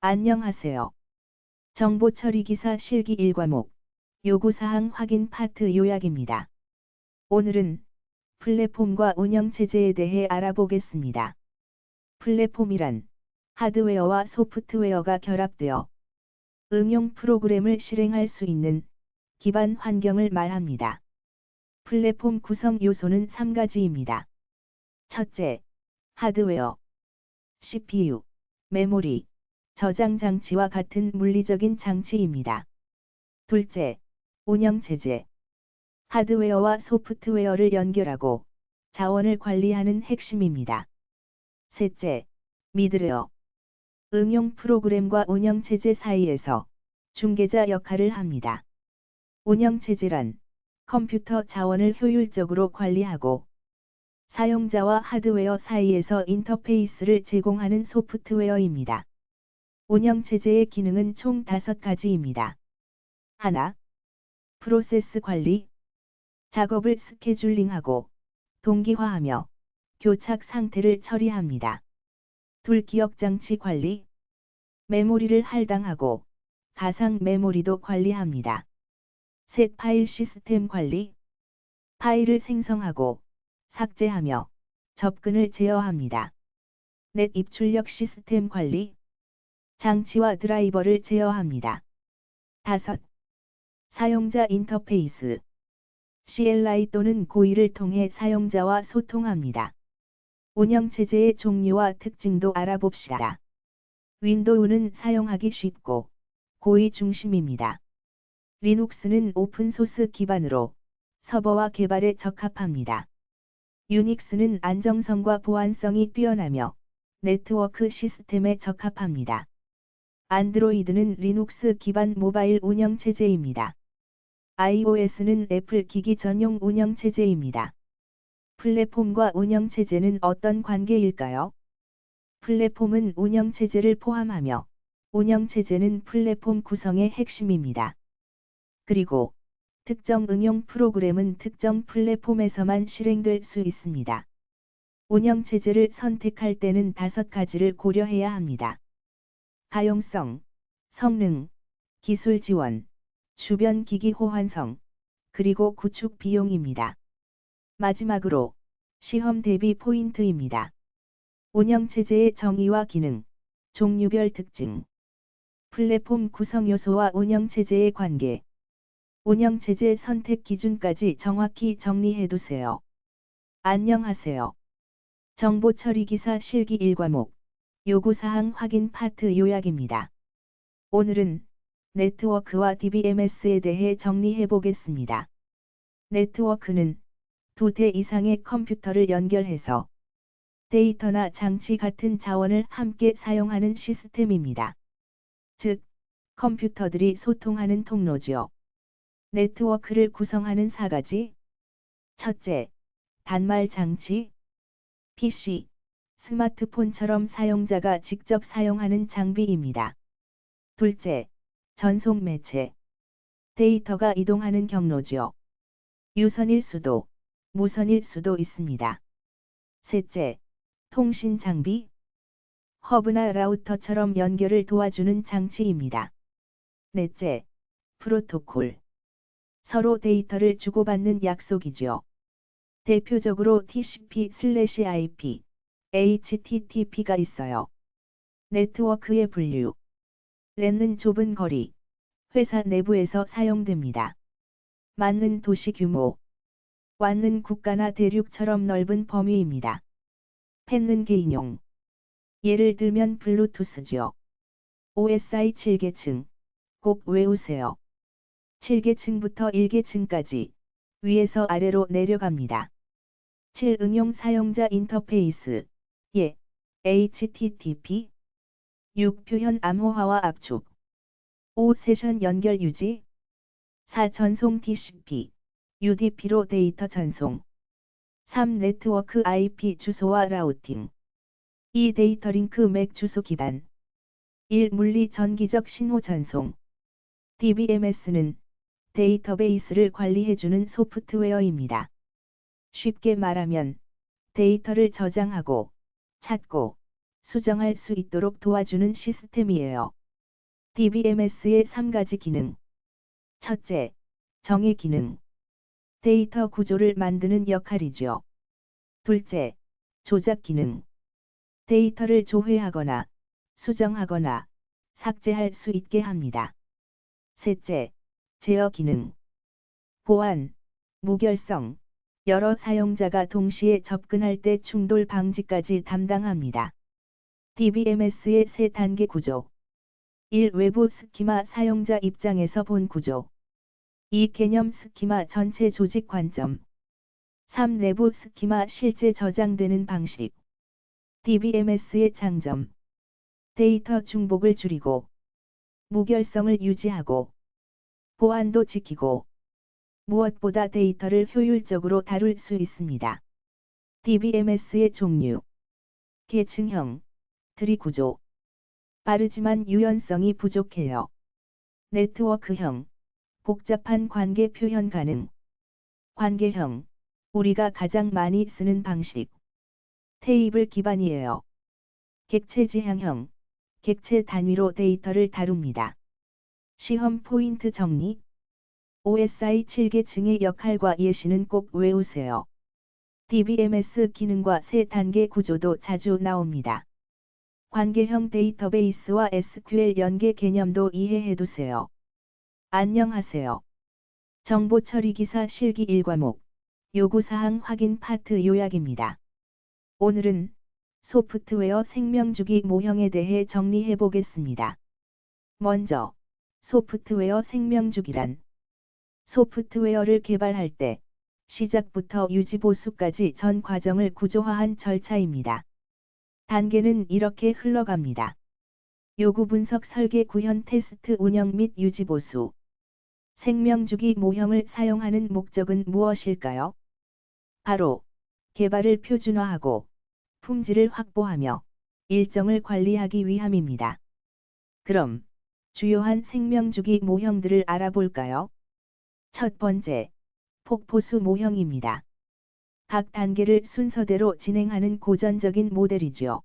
안녕하세요. 정보 처리 기사 실기 1과목 요구사항 확인 파트 요약입니다. 오늘은 플랫폼과 운영체제에 대해 알아보겠습니다. 플랫폼이란 하드웨어와 소프트웨어가 결합되어 응용 프로그램을 실행할 수 있는 기반 환경을 말합니다. 플랫폼 구성 요소는 3가지입니다. 첫째, 하드웨어, CPU, 메모리, 저장 장치와 같은 물리적인 장치입니다. 둘째, 운영체제. 하드웨어와 소프트웨어를 연결하고 자원을 관리하는 핵심입니다. 셋째, 미드웨어. 응용 프로그램과 운영체제 사이에서 중개자 역할을 합니다. 운영체제란 컴퓨터 자원을 효율적으로 관리하고 사용자와 하드웨어 사이에서 인터페이스를 제공하는 소프트웨어입니다. 운영체제의 기능은 총 5가지입니다. 하나, 프로세스 관리. 작업을 스케줄링하고 동기화하며 교착 상태를 처리합니다. 둘, 기억장치 관리. 메모리를 할당하고 가상 메모리도 관리합니다. 셋, 파일 시스템 관리. 파일을 생성하고 삭제하며 접근을 제어합니다. 넷, 입출력 시스템 관리. 장치와 드라이버를 제어합니다. 다섯, 사용자 인터페이스. CLI 또는 고의를 통해 사용자와 소통합니다. 운영체제의 종류와 특징도 알아봅시다. 윈도우는 사용하기 쉽고 고의 중심입니다. 리눅스는 오픈소스 기반으로 서버와 개발에 적합합니다. 유닉스는 안정성과 보안성이 뛰어나며 네트워크 시스템에 적합합니다. 안드로이드는 리눅스 기반 모바일 운영체제입니다. iOS는 애플 기기 전용 운영체제입니다. 플랫폼과 운영체제는 어떤 관계일까요? 플랫폼은 운영체제를 포함하며 운영체제는 플랫폼 구성의 핵심입니다. 그리고 특정 응용 프로그램은 특정 플랫폼에서만 실행될 수 있습니다. 운영체제를 선택할 때는 5가지를 고려해야 합니다. 가용성, 성능, 기술 지원, 주변 기기 호환성, 그리고 구축 비용입니다. 마지막으로 시험 대비 포인트입니다. 운영체제의 정의와 기능, 종류별 특징, 플랫폼 구성 요소와 운영체제의 관계, 운영체제 선택 기준까지 정확히 정리해두세요. 안녕하세요. 정보 처리 기사 실기 1과목 요구사항 확인 파트 요약입니다. 오늘은 네트워크와 DBMS에 대해 정리해보겠습니다. 네트워크는 2대 이상의 컴퓨터를 연결해서 데이터나 장치 같은 자원을 함께 사용하는 시스템입니다. 즉, 컴퓨터들이 소통하는 통로죠. 네트워크를 구성하는 4가지. 첫째, 단말 장치. PC, 스마트폰처럼 사용자가 직접 사용하는 장비입니다. 둘째, 전송 매체. 데이터가 이동하는 경로죠. 유선일 수도, 무선일 수도 있습니다. 셋째, 통신 장비. 허브나 라우터처럼 연결을 도와주는 장치입니다. 넷째, 프로토콜. 서로 데이터를 주고받는 약속이죠. 대표적으로 TCP/IP, HTTP가 있어요. 네트워크의 분류. 랜은 좁은 거리, 회사 내부에서 사용됩니다. 만은 도시 규모. 완은 국가나 대륙처럼 넓은 범위입니다. 팬은 개인용. 예를 들면 블루투스죠. OSI 7계층. 꼭 외우세요. 7계층부터 1계층까지 위에서 아래로 내려갑니다. 7. 응용 사용자 인터페이스. 예. HTTP. 6. 표현 암호화와 압축. 5. 세션 연결 유지. 4. 전송 TCP, UDP로 데이터 전송. 3. 네트워크 IP 주소와 라우팅. 2. 데이터 링크 맥 주소 기반. 1. 물리 전기적 신호 전송. DBMS는 데이터베이스를 관리해주는 소프트웨어입니다. 쉽게 말하면 데이터를 저장하고 찾고 수정할 수 있도록 도와주는 시스템이에요. DBMS의 3가지 기능. 첫째, 정의 기능. 데이터 구조를 만드는 역할이죠. 둘째, 조작 기능. 데이터를 조회하거나 수정하거나 삭제할 수 있게 합니다. 셋째, 제어 기능. 보안, 무결성, 여러 사용자가 동시에 접근할 때 충돌 방지까지 담당합니다. DBMS의 3단계 구조. 1. 외부 스키마 사용자 입장에서 본 구조. 2. 개념 스키마 전체 조직 관점. 3. 내부 스키마 실제 저장되는 방식. DBMS의 장점. 데이터 중복을 줄이고 무결성을 유지하고 보안도 지키고 무엇보다 데이터를 효율적으로 다룰 수 있습니다. DBMS의 종류. 계층형, 트리 구조. 빠르지만 유연성이 부족해요. 네트워크형, 복잡한 관계 표현 가능. 관계형, 우리가 가장 많이 쓰는 방식. 테이블 기반이에요. 객체 지향형, 객체 단위로 데이터를 다룹니다. 시험 포인트 정리. OSI 7계층의 역할과 예시는 꼭 외우세요. DBMS 기능과 3단계 구조도 자주 나옵니다. 관계형 데이터베이스와 SQL 연계 개념도 이해해두세요. 안녕하세요. 정보처리기사 실기 1과목 요구사항 확인 파트 요약입니다. 오늘은 소프트웨어 생명주기 모형에 대해 정리해보겠습니다. 먼저, 소프트웨어 생명주기란 소프트웨어를 개발할 때 시작부터 유지보수까지 전 과정을 구조화한 절차입니다. 단계는 이렇게 흘러갑니다. 요구 분석 설계 구현 테스트 운영 및 유지보수. 생명주기 모형을 사용하는 목적은 무엇일까요? 바로 개발을 표준화하고 품질을 확보하며 일정을 관리하기 위함입니다. 그럼 주요한 생명주기 모형들을 알아볼까요? 첫 번째, 폭포수 모형입니다. 각 단계를 순서대로 진행하는 고전적인 모델이죠.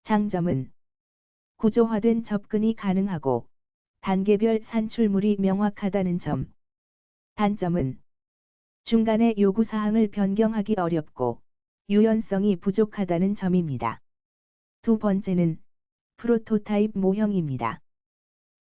장점은 구조화된 접근이 가능하고 단계별 산출물이 명확하다는 점. 단점은 중간에 요구사항을 변경하기 어렵고 유연성이 부족하다는 점입니다. 두 번째는 프로토타입 모형입니다.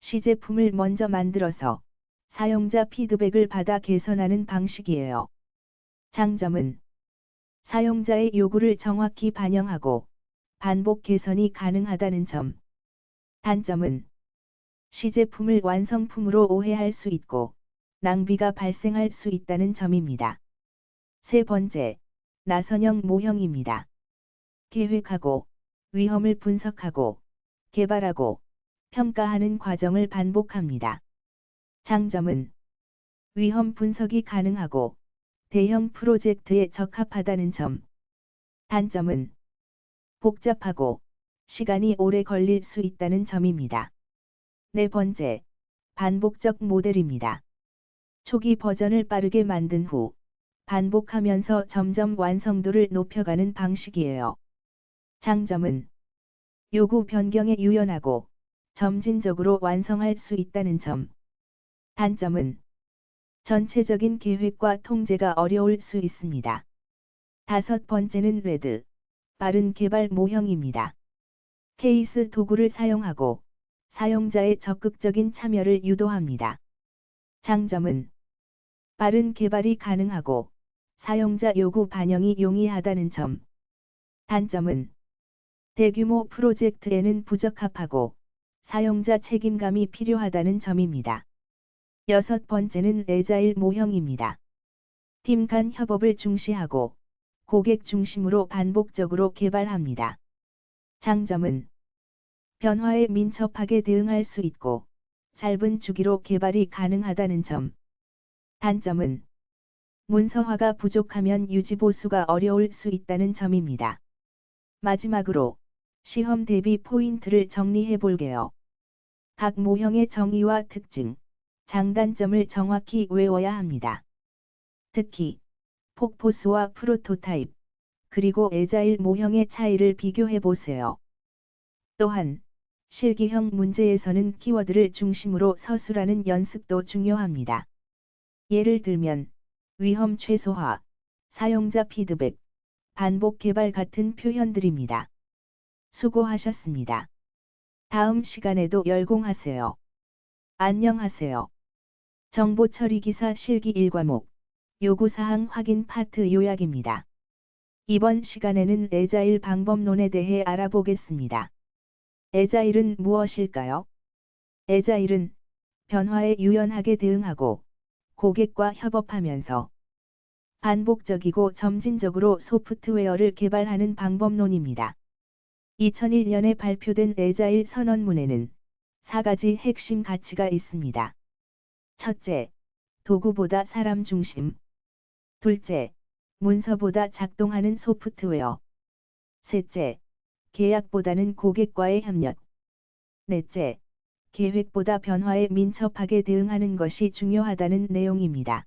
시제품을 먼저 만들어서 사용자 피드백을 받아 개선하는 방식이에요. 장점은 사용자의 요구를 정확히 반영하고 반복 개선이 가능하다는 점. 단점은 시제품을 완성품으로 오해할 수 있고 낭비가 발생할 수 있다는 점입니다. 세 번째, 나선형 모형입니다. 계획하고 위험을 분석하고 개발하고 평가하는 과정을 반복합니다. 장점은 위험 분석이 가능하고 대형 프로젝트에 적합하다는 점. 단점은 복잡하고 시간이 오래 걸릴 수 있다는 점입니다. 네 번째, 반복적 모델입니다. 초기 버전을 빠르게 만든 후 반복하면서 점점 완성도를 높여가는 방식이에요. 장점은 요구 변경에 유연하고 점진적으로 완성할 수 있다는 점. 단점은 전체적인 계획과 통제가 어려울 수 있습니다. 다섯 번째는 레드, 빠른 개발 모형입니다. 케이스 도구를 사용하고 사용자의 적극적인 참여를 유도합니다. 장점은 빠른 개발이 가능하고 사용자 요구 반영이 용이하다는 점. 단점은 대규모 프로젝트에는 부적합하고 사용자 책임감이 필요하다는 점입니다. 여섯 번째는 애자일 모형입니다. 팀 간 협업을 중시하고 고객 중심으로 반복적으로 개발합니다. 장점은 변화에 민첩하게 대응할 수 있고 짧은 주기로 개발이 가능하다는 점. 단점은 문서화가 부족하면 유지보수가 어려울 수 있다는 점입니다. 마지막으로 시험 대비 포인트를 정리해 볼게요. 각 모형의 정의와 특징, 장단점을 정확히 외워야 합니다. 특히 폭포수와 프로토타입, 그리고 애자일 모형의 차이를 비교해 보세요. 또한 실기형 문제에서는 키워드를 중심으로 서술하는 연습도 중요합니다. 예를 들면 위험 최소화, 사용자 피드백, 반복 개발 같은 표현들입니다. 수고하셨습니다. 다음 시간에도 열공하세요. 안녕하세요. 정보처리기사 실기 1과목 요구사항 확인 파트 요약입니다. 이번 시간에는 애자일 방법론에 대해 알아보겠습니다. 애자일은 무엇일까요? 애자일은 변화에 유연하게 대응하고 고객과 협업하면서 반복적이고 점진적으로 소프트웨어를 개발하는 방법론입니다. 2001년에 발표된 애자일 선언문에는 4가지 핵심 가치가 있습니다. 첫째, 도구보다 사람 중심. 둘째, 문서보다 작동하는 소프트웨어. 셋째, 계약보다는 고객과의 협력. 넷째, 계획보다 변화에 민첩하게 대응하는 것이 중요하다는 내용입니다.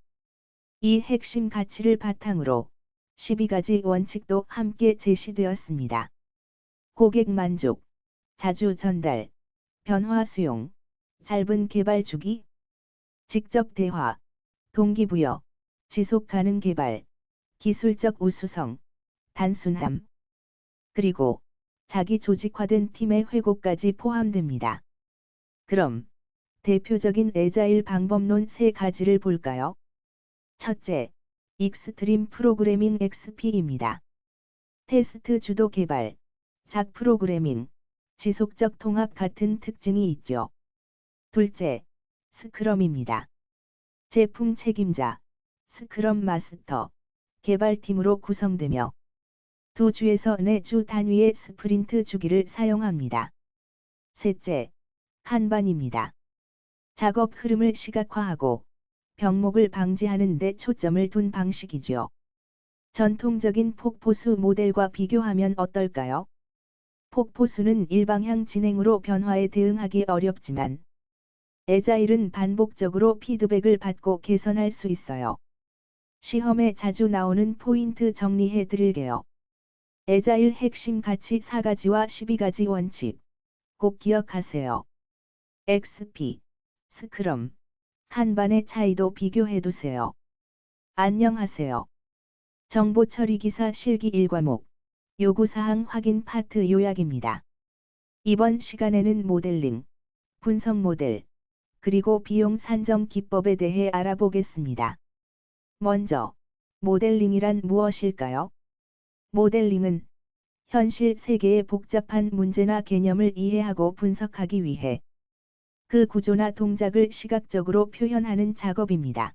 이 핵심 가치를 바탕으로 12가지 원칙도 함께 제시되었습니다. 고객 만족, 자주 전달, 변화 수용, 짧은 개발 주기, 직접 대화, 동기부여, 지속 가능 개발, 기술적 우수성, 단순함, 그리고 자기 조직화된 팀의 회고까지 포함됩니다. 그럼 대표적인 애자일 방법론 3가지를 볼까요? 첫째, 익스트림 프로그래밍 XP입니다. 테스트 주도 개발, 작 프로그래밍, 지속적 통합 같은 특징이 있죠. 둘째, 스크럼입니다. 제품 책임자, 스크럼 마스터, 개발팀으로 구성되며 2주에서 4주 단위의 스프린트 주기를 사용합니다. 셋째, kanban입니다. 작업 흐름을 시각화하고 병목을 방지하는 데 초점을 둔 방식이죠. 전통적인 폭포수 모델과 비교하면 어떨까요? 폭포수는 일방향 진행으로 변화에 대응하기 어렵지만 애자일은 반복적으로 피드백을 받고 개선할 수 있어요. 시험에 자주 나오는 포인트 정리해 드릴게요. 애자일 핵심 가치 4가지와 12가지 원칙 꼭 기억하세요. XP, 스크럼, kanban의 차이도 비교해 두세요. 안녕하세요. 정보처리기사 실기 1과목 요구사항 확인 파트 요약입니다. 이번 시간에는 모델링, 분석 모델, 그리고 비용 산정 기법에 대해 알아보겠습니다. 먼저, 모델링이란 무엇일까요? 모델링은 현실 세계의 복잡한 문제나 개념을 이해하고 분석하기 위해 그 구조나 동작을 시각적으로 표현하는 작업입니다.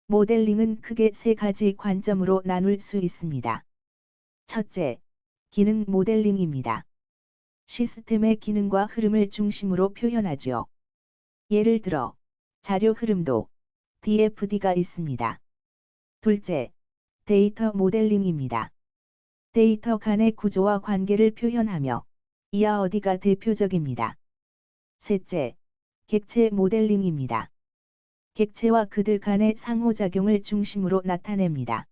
모델링은 크게 3가지 관점으로 나눌 수 있습니다. 첫째, 기능 모델링입니다. 시스템의 기능과 흐름을 중심으로 표현하죠. 예를 들어, 자료 흐름도 DFD가 있습니다. 둘째, 데이터 모델링입니다. 데이터 간의 구조와 관계를 표현하며 이하 어디가 대표적입니다. 셋째, 객체 모델링입니다. 객체와 그들 간의 상호작용을 중심으로 나타냅니다.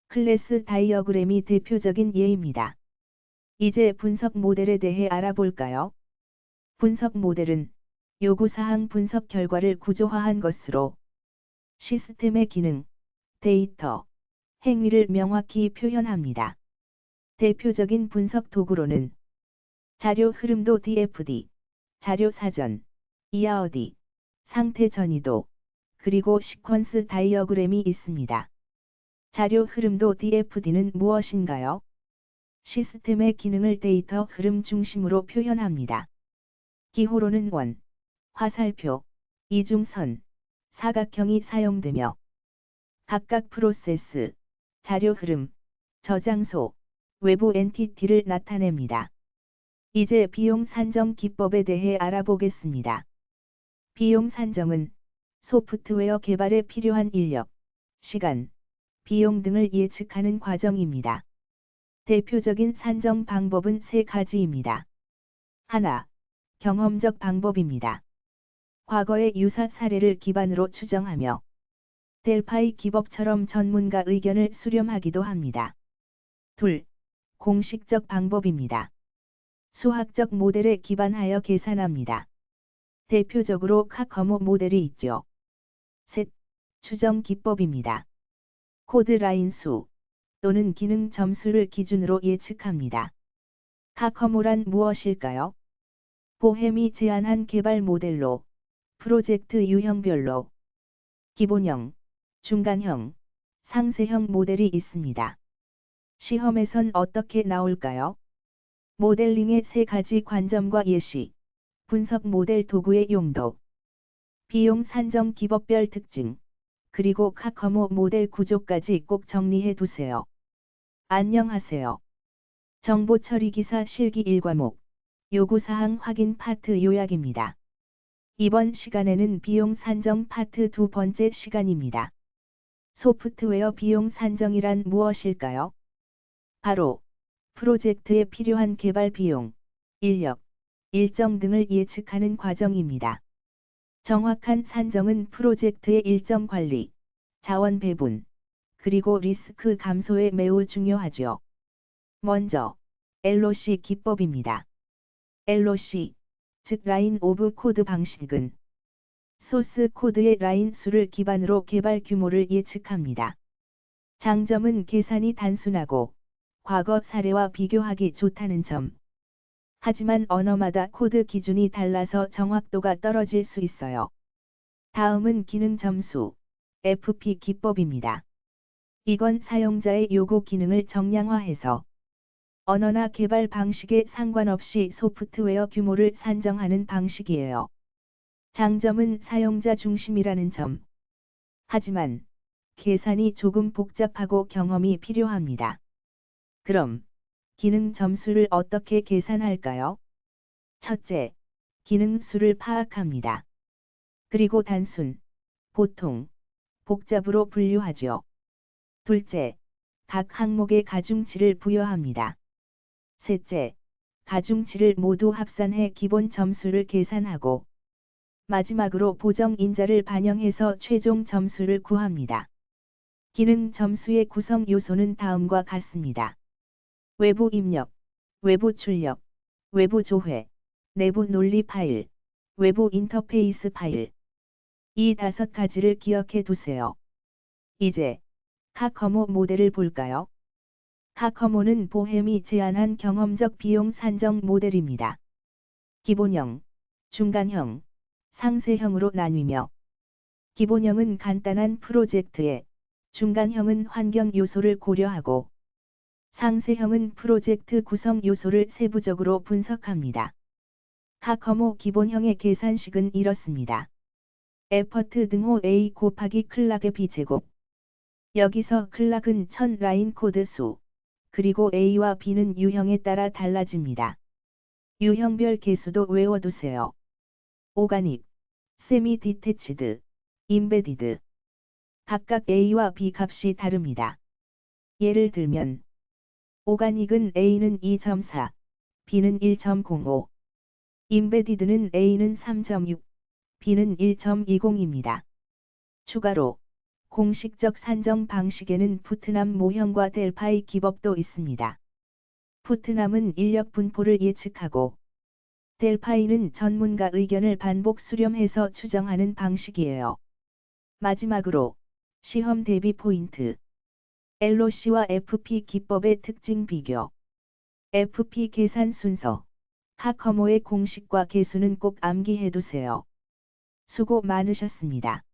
클래스 다이어그램이 대표적인 예입니다. 이제 분석 모델에 대해 알아볼까요? 분석 모델은 요구사항 분석 결과를 구조화한 것으로 시스템의 기능, 데이터, 행위를 명확히 표현합니다. 대표적인 분석 도구로는 자료 흐름도 DFD, 자료 사전, 이하 어디, 상태 전이도, 그리고 시퀀스 다이어그램이 있습니다. 자료 흐름도 DFD는 무엇인가요? 시스템의 기능을 데이터 흐름 중심으로 표현합니다. 기호로는 원, 화살표, 이중선, 사각형이 사용되며 각각 프로세스, 자료 흐름, 저장소, 외부 엔티티를 나타냅니다. 이제 비용 산정 기법에 대해 알아보겠습니다. 비용 산정은 소프트웨어 개발에 필요한 인력, 시간, 비용 등을 예측하는 과정입니다. 대표적인 산정 방법은 3가지입니다. 하나, 경험적 방법입니다. 과거의 유사 사례를 기반으로 추정하며 델파이 기법처럼 전문가 의견을 수렴하기도 합니다. 둘, 공식적 방법입니다. 수학적 모델에 기반하여 계산합니다. 대표적으로 카커모 모델이 있죠. 셋. 추정 기법입니다. 코드 라인 수 또는 기능 점수를 기준으로 예측합니다. 카커모란 무엇일까요? 보햄이 제안한 개발 모델로 프로젝트 유형별로 기본형, 중간형, 상세형 모델이 있습니다. 시험에선 어떻게 나올까요? 모델링의 세 가지 관점과 예시, 분석 모델 도구의 용도, 비용 산정 기법별 특징, 그리고 카커모 모델 구조까지 꼭 정리해 두세요. 안녕하세요. 정보처리 기사 실기 1과목, 요구사항 확인 파트 요약입니다. 이번 시간에는 비용 산정 파트 두 번째 시간입니다. 소프트웨어 비용 산정이란 무엇일까요? 바로 프로젝트에 필요한 개발 비용, 인력, 일정 등을 예측하는 과정입니다. 정확한 산정은 프로젝트의 일정 관리, 자원 배분, 그리고 리스크 감소에 매우 중요하죠. 먼저 LOC 기법입니다. LOC, 즉 라인 오브 코드 방식은 소스 코드의 라인 수를 기반으로 개발 규모를 예측합니다. 장점은 계산이 단순하고 과거 사례와 비교하기 좋다는 점. 하지만 언어마다 코드 기준이 달라서 정확도가 떨어질 수 있어요. 다음은 기능 점수, FP 기법입니다. 이건 사용자의 요구 기능을 정량화해서 언어나 개발 방식에 상관없이 소프트웨어 규모를 산정하는 방식이에요. 장점은 사용자 중심이라는 점. 하지만 계산이 조금 복잡하고 경험이 필요합니다. 그럼 기능 점수를 어떻게 계산할까요? 첫째, 기능 수를 파악합니다. 그리고 단순, 보통, 복잡으로 분류하죠. 둘째, 각 항목의 가중치를 부여합니다. 셋째, 가중치를 모두 합산해 기본 점수를 계산하고 마지막으로 보정 인자를 반영해서 최종 점수를 구합니다. 기능 점수의 구성 요소는 다음과 같습니다. 외부 입력, 외부 출력, 외부 조회, 내부 논리 파일, 외부 인터페이스 파일. 이 5가지를 기억해 두세요. 이제 카커모 모델을 볼까요? 카커모는 보햄이 제안한 경험적 비용 산정 모델입니다. 기본형, 중간형, 상세형으로 나뉘며 기본형은 간단한 프로젝트에, 중간형은 환경 요소를 고려하고 상세형은 프로젝트 구성 요소를 세부적으로 분석합니다. 카커모 기본형의 계산식은 이렇습니다. 에퍼트 등호 A 곱하기 클락의 B제곱. 여기서 클락은 1000 라인 코드 수, 그리고 A와 B는 유형에 따라 달라집니다. 유형별 개수도 외워두세요. 오가닉, 세미 디태치드, 임베디드. 각각 A와 B 값이 다릅니다. 예를 들면 오가닉은 A는 2.4, B는 1.05. 임베디드는 A는 3.6, B는 1.20입니다. 추가로 공식적 산정 방식에는 푸트남 모형과 델파이 기법도 있습니다. 푸트남은 인력 분포를 예측하고 델파이는 전문가 의견을 반복 수렴해서 추정하는 방식이에요. 마지막으로 시험 대비 포인트. LOC와 FP 기법의 특징 비교. FP 계산 순서. 카커모의 공식과 개수는 꼭 암기해두세요. 수고 많으셨습니다.